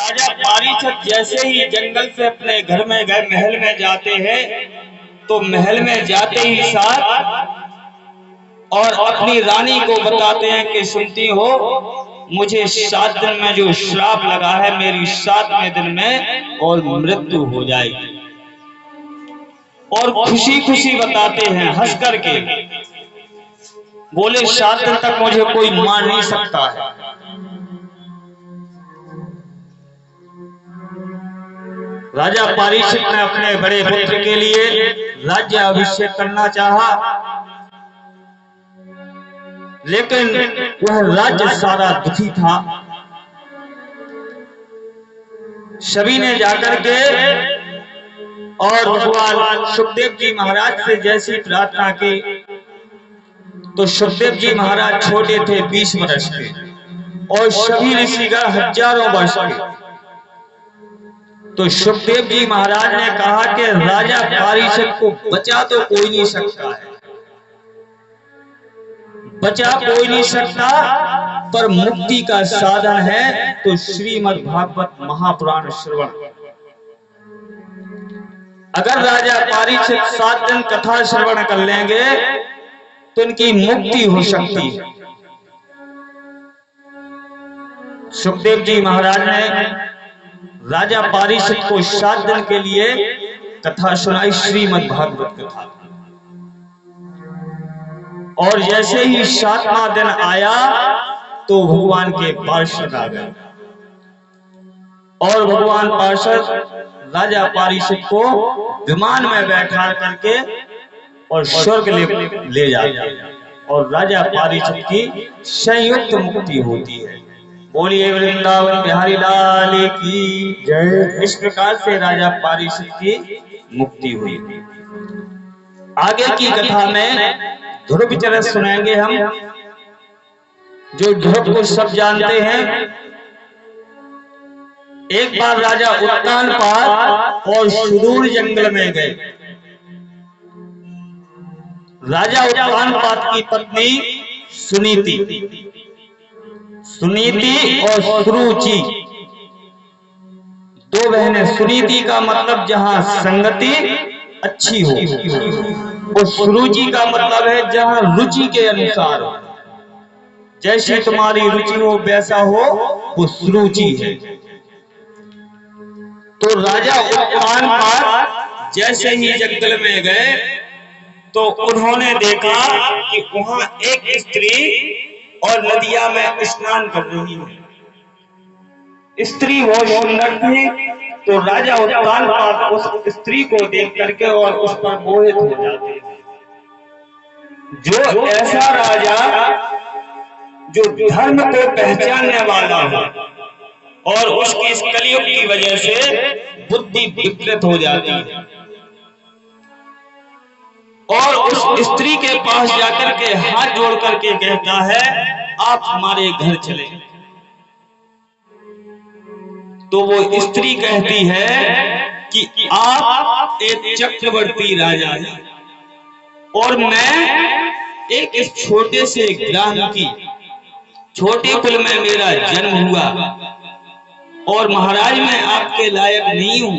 राजा पारीक्षित जैसे ही जंगल से अपने घर में गए, महल में जाते हैं, तो महल में जाते ही साथ और अपनी रानी को बताते हैं कि सुनती हो, मुझे 7 दिन में जो श्राप लगा है, मेरी 7वें दिन में और मृत्यु हो जाएगी। और खुशी खुशी बताते हैं हंस करके, बोले 7 दिन तक मुझे कोई मार नहीं सकता है। राजा परीक्षित ने अपने बड़े पुत्र के लिए राज्य अभिषेक करना चाहा, लेकिन वह राज्य सारा दुखी था। सभी ने जाकर के और भगवान सुखदेव जी महाराज से जैसी प्रार्थना की, तो सुखदेव जी महाराज छोटे थे 20 वर्ष के, और सभी ऋषिगण हजारों वर्ष के। तो सुखदेव जी महाराज ने कहा कि राजा परीक्षित को बचा तो कोई नहीं सकता है, बचा कोई नहीं सकता, पर मुक्ति का साधन है तो श्रीमद् भागवत महापुराण श्रवण। अगर राजा परीक्षित 7 दिन कथा श्रवण कर लेंगे तो इनकी मुक्ति हो सकती है। सुखदेव जी महाराज ने राजा परीक्षित को 7 दिन के लिए कथा सुनाई, श्रीमद् भागवत कथा। और जैसे ही 7वां दिन आया तो भगवान के पार्षद आ गए, और भगवान पार्षद राजा परीक्षित को विमान में बैठा करके और स्वर्ग ले जाते, और राजा परीक्षित की संयुक्त मुक्ति होती है। बोलिए वृंदावन बिहारी लाल की जय। इस प्रकार से राजा परीक्षित की मुक्ति हुई। आगे की कथा में ध्रुव चरित्र सुनाएंगे हम, जो ध्रुव को सब जानते हैं। एक बार राजा उत्तानपाद और सुदूर जंगल में गए। राजा उत्तानपाद की पत्नी सुनीति और सुरुचि, 2 बहनें। सुनीति का मतलब जहां संगति अच्छी हो, और सुरुचि का मतलब है जहां रुचि के अनुसार हो। जैसी तुम्हारी रुचि हो वैसा हो, वो सुरुचि है। तो राजा उत्तानपाद जैसे ही जंगल में गए तो उन्होंने देखा कि वहां एक स्त्री और नदिया में स्नान कर रही है। स्त्री बहुत सुंदर थी, तो राजा उत्तानपाद उस स्त्री को देख करके और उस पर मोहित हो जाते। जो ऐसा राजा जो धर्म को पहचानने वाला हो, और उसकी इस कलयुग की वजह से बुद्धि विकृत हो जाती है, और उस स्त्री के पास जाकर के हाथ जोड़ करके कहता है, आप हमारे घर चले। तो वो स्त्री कहती है कि आप एक चक्रवर्ती राजा हैं, और मैं एक इस छोटे से ग्राम की, छोटे कुल में मेरा जन्म हुआ, और महाराज मैं आपके लायक नहीं हूं।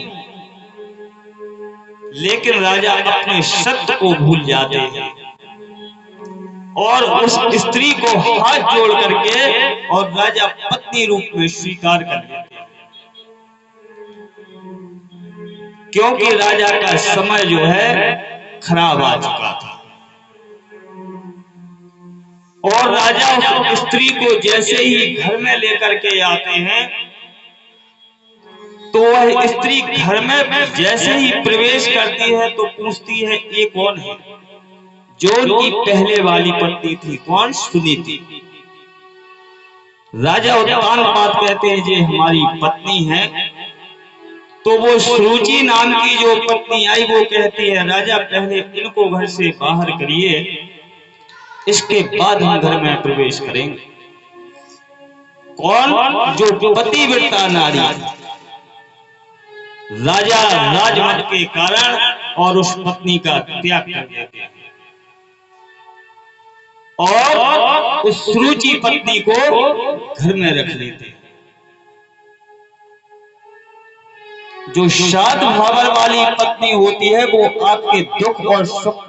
लेकिन राजा अपने सत्य को भूल जाते हैं, और उस स्त्री को हाथ जोड़ करके और राजा पत्नी रूप में स्वीकार कर लेते हैं, क्योंकि राजा का समय जो है खराब आ चुका था। और राजा उस स्त्री को जैसे ही घर में लेकर के आते हैं, तो वह स्त्री घर में जैसे ही प्रवेश करती है तो पूछती है, ये कौन है? जो उनकी पहले वाली पत्नी थी, कौन? सुनीति। राजा उत्तानपाद कहते हैं, ये हमारी पत्नी है। तो वो सुरुचि नाम की जो पत्नी आई, वो कहती है, राजा पहले इनको घर से बाहर करिए, इसके बाद हम घर में प्रवेश करेंगे। कौन? जो पतिव्रता नारी। राजा राजमत के कारण और उस पत्नी का त्याग कर देते हैं, और उस सुरुचि पत्नी को घर में रख लेते हैं। जो शाद भावर वाली पत्नी होती है वो आपके दुख और सुख